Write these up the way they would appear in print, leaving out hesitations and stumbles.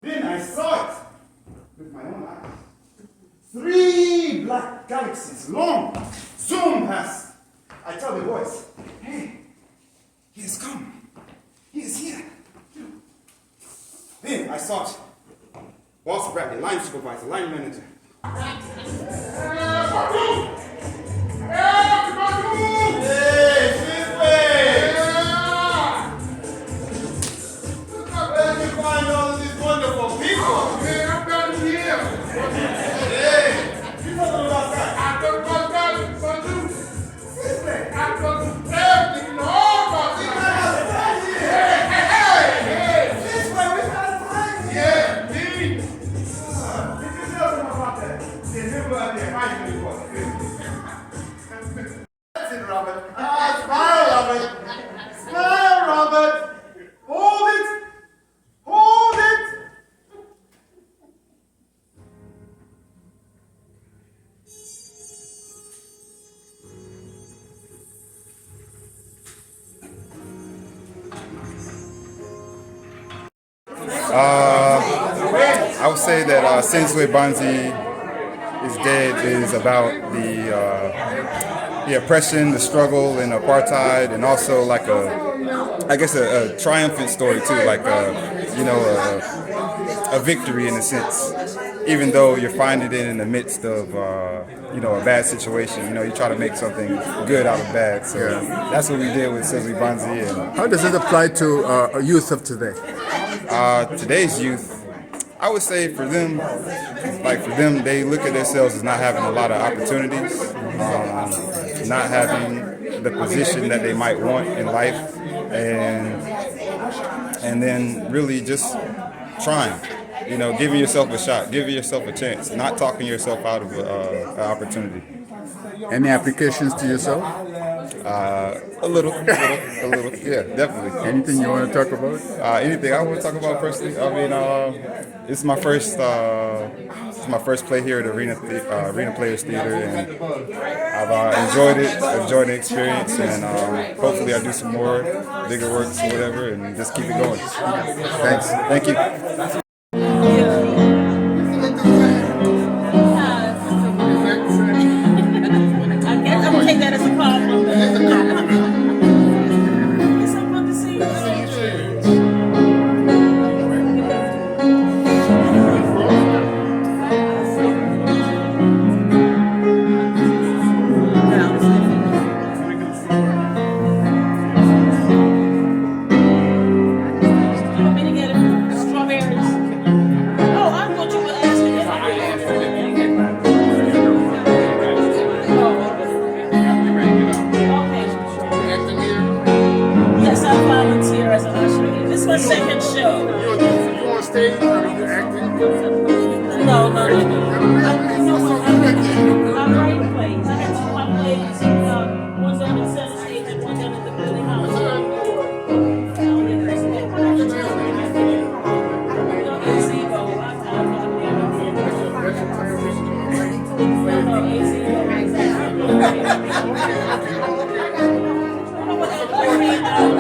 Then I saw it with my own eyes. 3 black galaxies long zoom past. I tell the voice, hey, he has come. He is here. Then I saw it. Boss Bradley, line supervisor, line manager. Hey, Sizwe! Where did you find all of these wonderful people? Man, I'm down here. Hey, you talking about that? I don't know that, Banzi. Sizwe! I don't know everything, all about We it. got a friend here! Hey! Sizwe, we got a friend here! Yeah, me. Did you tell them about that? They never had their mind before. That's it, Robert. Smile, Robert. Smile, Robert. Hold it. Hold it. I would say that Sizwe Banzi is Dead is about the oppression, the struggle, and apartheid, and also like a triumphant story too, like a victory in a sense. Even though you're finding it in the midst of a bad situation, you try to make something good out of bad. So that's what we did with Sizwe Banzi. And how does it apply to youth of today? Today's youth, I would say for them, they look at themselves as not having a lot of opportunities, not having the position that they might want in life, and then really just trying, giving yourself a shot, giving yourself a chance, not talking yourself out of an opportunity. Any applications to yourself? A little, yeah, definitely. Anything you want to talk about? Anything I want to talk about personally? I mean, it's my first play here at Arena Players Theater, and I've enjoyed the experience, and hopefully I do some more bigger works or whatever, and just keep it going. Thanks. Thank you. I'm gonna take that as a compliment. It's so fun to see you. You want me to get strawberries? Oh, I thought you were asking if I Yes, I volunteer as an usher. This is my second show. You on stage? Are you acting? No. I'm writing plays. I have 2 plays. One's on the center stage and one's on the building house.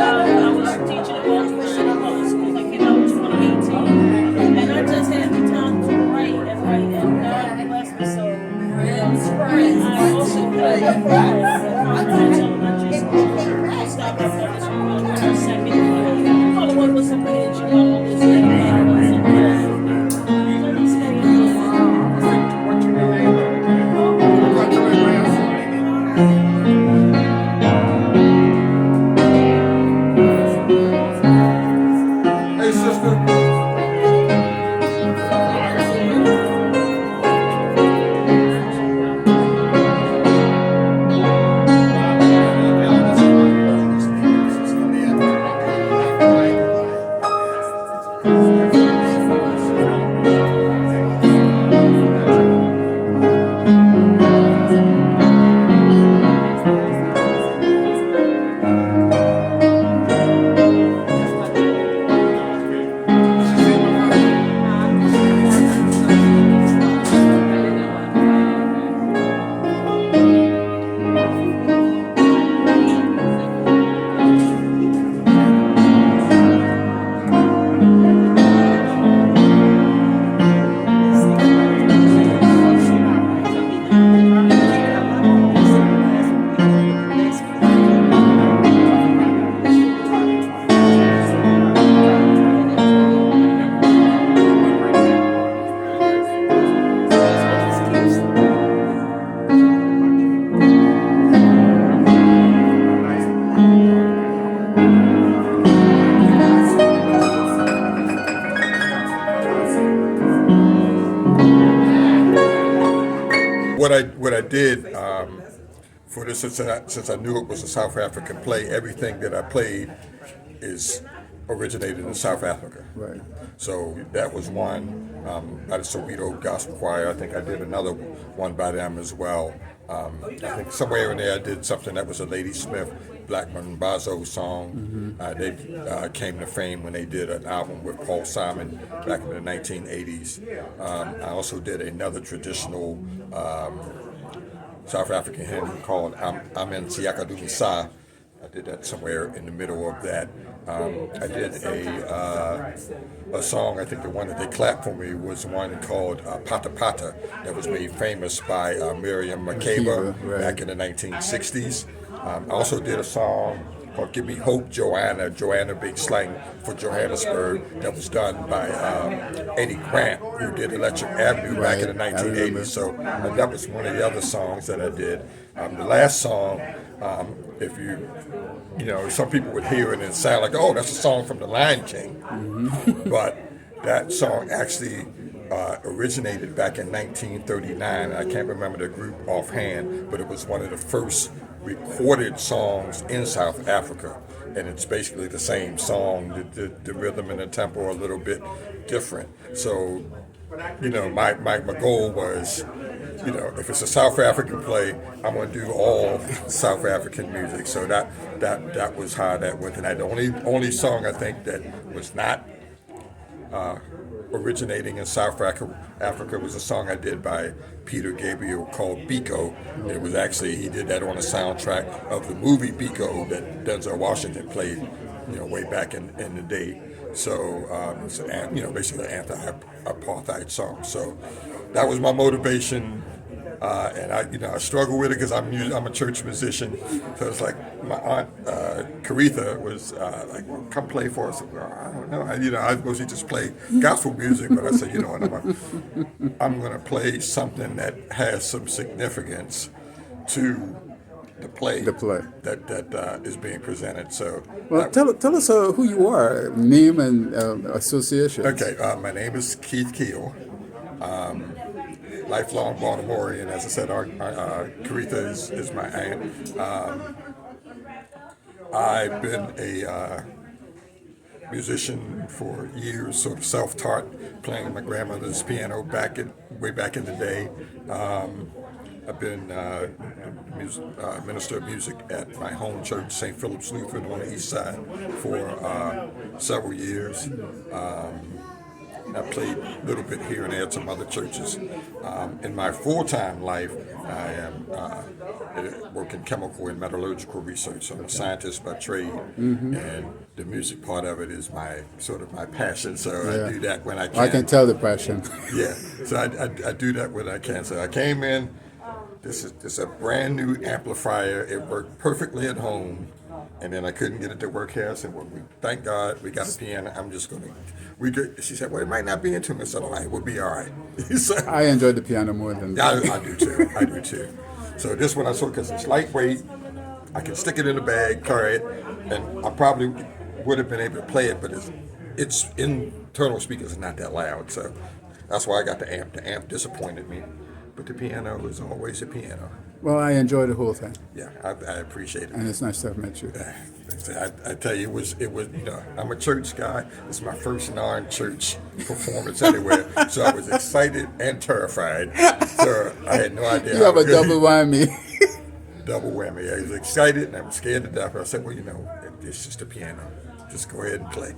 I was teaching at Baltimore City Public Schools. I came out in 2018, and I just had the time to write, and God blessed me so. what I did for this, since I knew it was a South African play, everything that I played is originated in South Africa. Right. So that was one by the Soweto Gospel Choir. I think I did another one by them as well. I think somewhere in there I did something that was a Lady Smith, Black Mambazo song. They came to fame when they did an album with Paul Simon back in the 1980s. I also did another traditional South African hymn called Amen Siaka Dumisa. I did that somewhere in the middle of that. I did a song, I think the one that they clapped for me was one called Pata Pata that was made famous by Miriam Makeba right. back in the 1960s. I also did a song called Give Me Hope, Joanna Big Slang for Johannesburg that was done by Eddie Grant, who did Electric Avenue back in the 1980s. So that was one of the other songs that I did. The last song, if you know, some people would hear it and sound like, oh, that's a song from The Lion King. But that song actually originated back in 1939. I can't remember the group offhand, but it was one of the first recorded songs in South Africa. And it's basically the same song. The rhythm and the tempo are a little bit different. So, you know, my goal was, you know, if it's a South African play, I'm going to do all South African music. So that was how that went. And the only song I think that was not originating in South Africa was a song I did by Peter Gabriel called Biko. It was actually, he did that on the soundtrack of the movie Biko that Denzel Washington played, you know, way back in the day. So it's you know, basically an anti-apartheid song. So that was my motivation. And I struggle with it because I'm a church musician. So it's like my aunt Caritha was like, well, "Come play for us." Well, I don't know. I mostly just play gospel music, but I said, you know what, I'm going to play something that has some significance to the play. That is being presented. So, well, tell us who you are, name and association. Okay, my name is Keith Keel. Lifelong Baltimorean. As I said, our Caritha is my aunt. I've been a musician for years, sort of self-taught, playing my grandmother's piano way back in the day. I've been minister of music at my home church, St. Philip's Lutheran on the east side, for several years. I played a little bit here and there at some other churches. In my full-time life, I am working chemical and metallurgical research. So I'm a scientist by trade, and the music part of it is my passion. So I do that when I can. I can tell the passion. Yeah, so I do that when I can. So I came in. This is a brand new amplifier. It worked perfectly at home, and then I couldn't get it to work here. I said, well, thank God we got a piano. I'm just going to. She said, well, it might not be in tune. I said, all right, we'll be all right. So, I enjoy the piano more than that. I do too. I do too. So this one I saw because it's lightweight. I can stick it in a bag, carry it, and I probably would have been able to play it, but its internal speakers are not that loud. So that's why I got the amp. The amp disappointed me, but the piano is always a piano. Well, I enjoy the whole thing. Yeah, I appreciate it. And it's nice to have met you. I tell you, it was. You know, I'm a church guy. It's my first non-church performance anywhere, so I was excited and terrified. So I had no idea. You have a double whammy. Double whammy. I was excited and I was scared to death. But I said, well, you know, it's just a piano. Just go ahead and play.